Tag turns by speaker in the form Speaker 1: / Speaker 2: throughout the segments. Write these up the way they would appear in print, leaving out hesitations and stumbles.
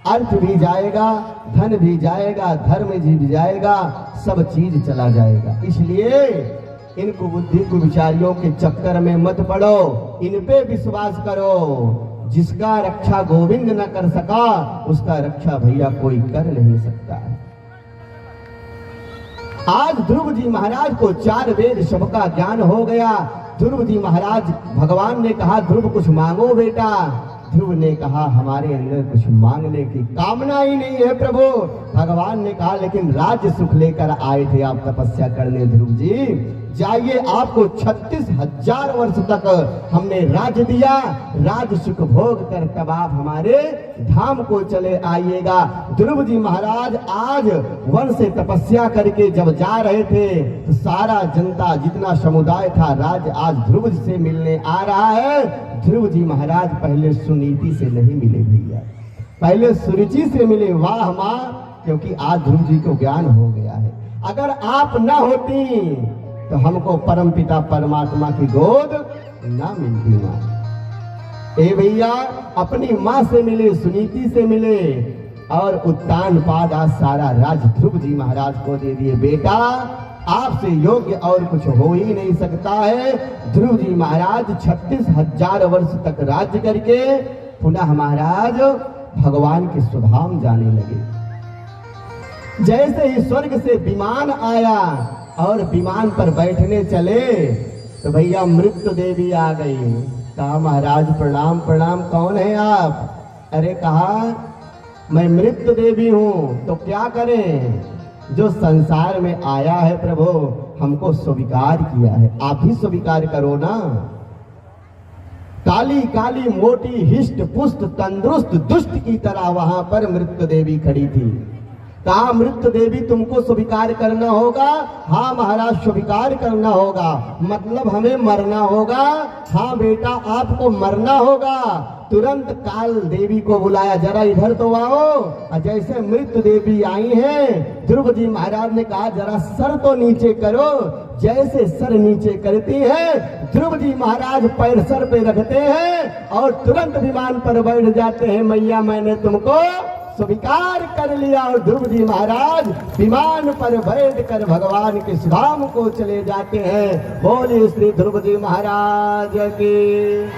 Speaker 1: अर्थ भी जाएगा, धन भी जाएगा, धर्म भी जाएगा, सब चीज चला जाएगा। इसलिए इन कुबुद्धि कुविचारियों के चक्कर में मत पड़ो, इन पे विश्वास करो। जिसका रक्षा गोविंद न कर सका, उसका रक्षा भैया कोई कर नहीं सकता है। आज ध्रुव जी महाराज को 4 वेद सबका ज्ञान हो गया। ध्रुव जी महाराज, भगवान ने कहा ध्रुव कुछ मांगो बेटा। ध्रुव ने कहा हमारे अंदर कुछ मांगने की कामना ही नहीं है प्रभु। भगवान ने कहा लेकिन राज्य सुख लेकर आए थे आप तपस्या करने ध्रुव जी, जाइए आपको 36,000 वर्ष तक हमने राज दिया, राज सुख भोग कर तब आप हमारे धाम को चले आइएगा। ध्रुव जी महाराज आज वन से तपस्या करके जब जा रहे थे तो सारा जनता जितना समुदाय था राज आज ध्रुव जी से मिलने आ रहा है। ध्रुव जी महाराज पहले सुनीति से नहीं मिले भैया, पहले सुरुचि से मिले। वाह माँ, क्योंकि आज ध्रुव जी को ज्ञान हो गया है। अगर आप ना होती तो हमको परमपिता परमात्मा की गोद ना मिलती माँ। ए भैया, अपनी माँ से मिले, सुनीति से मिले और उत्तान पाद आज सारा राज ध्रुव जी महाराज को दे दिए। बेटा आपसे योग्य और कुछ हो ही नहीं सकता है। ध्रुव जी महाराज 36,000 वर्ष तक राज्य करके पुनः महाराज भगवान के स्वधाम जाने लगे। जैसे ही स्वर्ग से विमान आया और विमान पर बैठने चले तो भैया मृत्यु देवी आ गई। कहा महाराज प्रणाम प्रणाम, कौन है आप? अरे कहा मैं मृत्यु देवी हूँ। तो क्या करें, जो संसार में आया है प्रभु हमको स्वीकार किया है, आप भी स्वीकार करो ना। काली काली मोटी हिष्ट पुष्ट तंदुरुस्त दुष्ट की तरह वहां पर मृत्यु देवी खड़ी थी। कहा मृत्यु देवी तुमको स्वीकार करना होगा? हाँ महाराज स्वीकार करना होगा। मतलब हमें मरना होगा? हाँ बेटा आपको मरना होगा। तुरंत काल देवी को बुलाया, जरा इधर तो आओ। और जैसे मृत्यु देवी आई हैं, ध्रुव जी महाराज ने कहा जरा सर तो नीचे करो। जैसे सर नीचे करती हैं, ध्रुव जी महाराज पैर सर पे रखते हैं और तुरंत विमान पर बैठ जाते हैं। मैया मैंने तुमको स्वीकार कर लिया। और ध्रुव जी महाराज विमान पर बैठ कर भगवान के धाम को चले जाते हैं। बोलिए श्री ध्रुव जी महाराज की।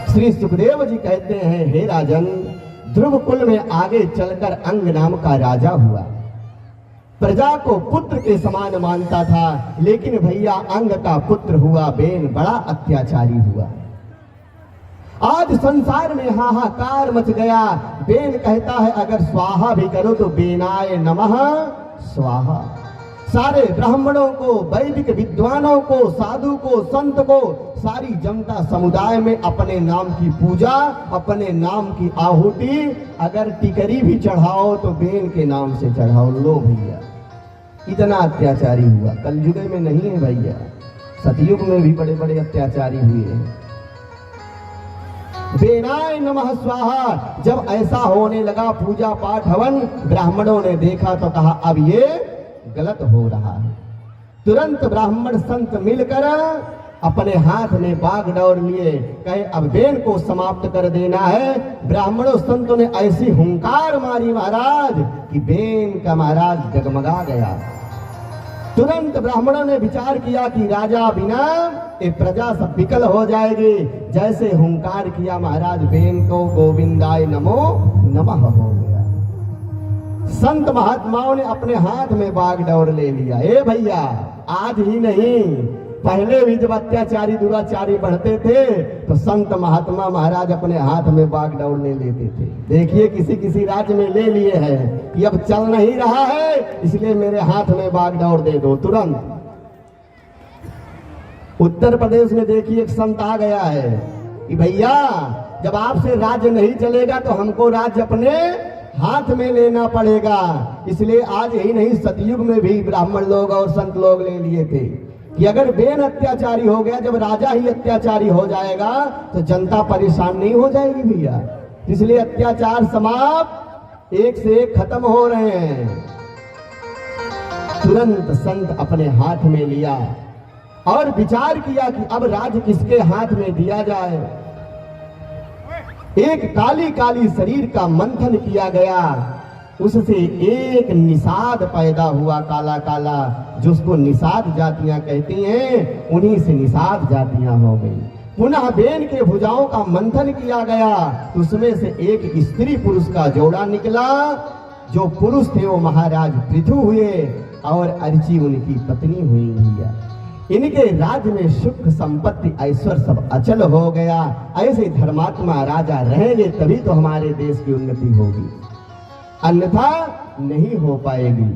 Speaker 1: श्री सुखदेव जी कहते हैं, हे राजन, ध्रुव कुल में आगे चलकर अंग नाम का राजा हुआ। प्रजा को पुत्र के समान मानता था, लेकिन भैया अंग का पुत्र हुआ बेन, बड़ा अत्याचारी हुआ। आज संसार में हाहाकार मच गया। बेन कहता है अगर स्वाहा भी करो तो बेनाय नमः स्वाहा। सारे ब्राह्मणों को, वैदिक विद्वानों को, साधु को, संत को, सारी जनता समुदाय में अपने नाम की पूजा, अपने नाम की आहुति, अगर टिकरी भी चढ़ाओ तो बेन के नाम से चढ़ाओ। लो भैया, इतना अत्याचारी हुआ। कलयुग में नहीं है भैया, सतयुग में भी बड़े बड़े अत्याचारी हुए हैं। बेनाय नमः स्वाहा। जब ऐसा होने लगा पूजा पाठ हवन, ब्राह्मणों ने देखा तो कहा अब ये गलत हो रहा है। तुरंत ब्राह्मण संत मिलकर अपने हाथ में बागडोर लिए, कहे अब बेन को समाप्त कर देना है। ब्राह्मणों संतों ने ऐसी हुंकार मारी महाराज कि बेन का महाराज डगमगा गया। तुरंत ब्राह्मणों ने विचार किया कि राजा बिना ये प्रजा सब विकल हो जाएगी। जैसे हुंकार किया महाराज, बेन को गोविंदाय नमो नमः हो गया। संत महात्माओं ने अपने हाथ में बागडोर ले लिया। ए भैया, आज ही नहीं, पहले भी जब अत्याचारी दुराचारी बढ़ते थे तो संत महात्मा महाराज अपने हाथ में बागडोर ले लेते थे। देखिए किसी किसी राज्य में ले लिए हैं कि अब चल नहीं रहा है, इसलिए मेरे हाथ में बागडोर दे दो तुरंत। उत्तर प्रदेश में देखिए एक संत आ गया है कि भैया जब आपसे राज्य नहीं चलेगा तो हमको राज्य अपने हाथ में लेना पड़ेगा। इसलिए आज ही नहीं, सतयुग में भी ब्राह्मण लोग और संत लोग ले लिए थे कि अगर बेन अत्याचारी हो गया, जब राजा ही अत्याचारी हो जाएगा तो जनता परेशान नहीं हो जाएगी भैया। इसलिए अत्याचार समाप्त, एक से एक खत्म हो रहे हैं। तुरंत संत अपने हाथ में लिया और विचार किया कि अब राज्य किसके हाथ में दिया जाए। एक काली काली शरीर का मंथन किया गया, उससे एक निषाद पैदा हुआ काला काला, जिसको निषाद जातियां कहती हैं, उन्हीं से निषाद जातियां हो गई। पुनः बेन के भुजाओं का मंथन किया गया, उसमें से एक स्त्री पुरुष का जोड़ा निकला। जो पुरुष थे वो महाराज पृथु हुए और अर्ची उनकी पत्नी हुई भैया। इनके राज्य में सुख संपत्ति ऐश्वर्य सब अचल हो गया। ऐसे धर्मात्मा राजा रहेंगे तभी तो हमारे देश की उन्नति होगी, अन्यथा नहीं हो पाएगी।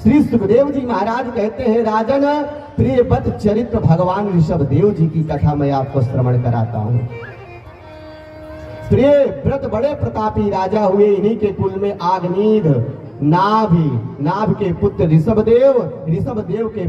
Speaker 1: श्री सुखदेव जी महाराज कहते हैं, राजन प्रियवत चरित्र भगवान ऋषभ देव जी की कथा मैं आपको श्रवण कराता हूं। प्रिय व्रत बड़े प्रतापी राजा हुए, इन्हीं के कुल में आग्नेय नाभ के पुत्र ऋषभ देव के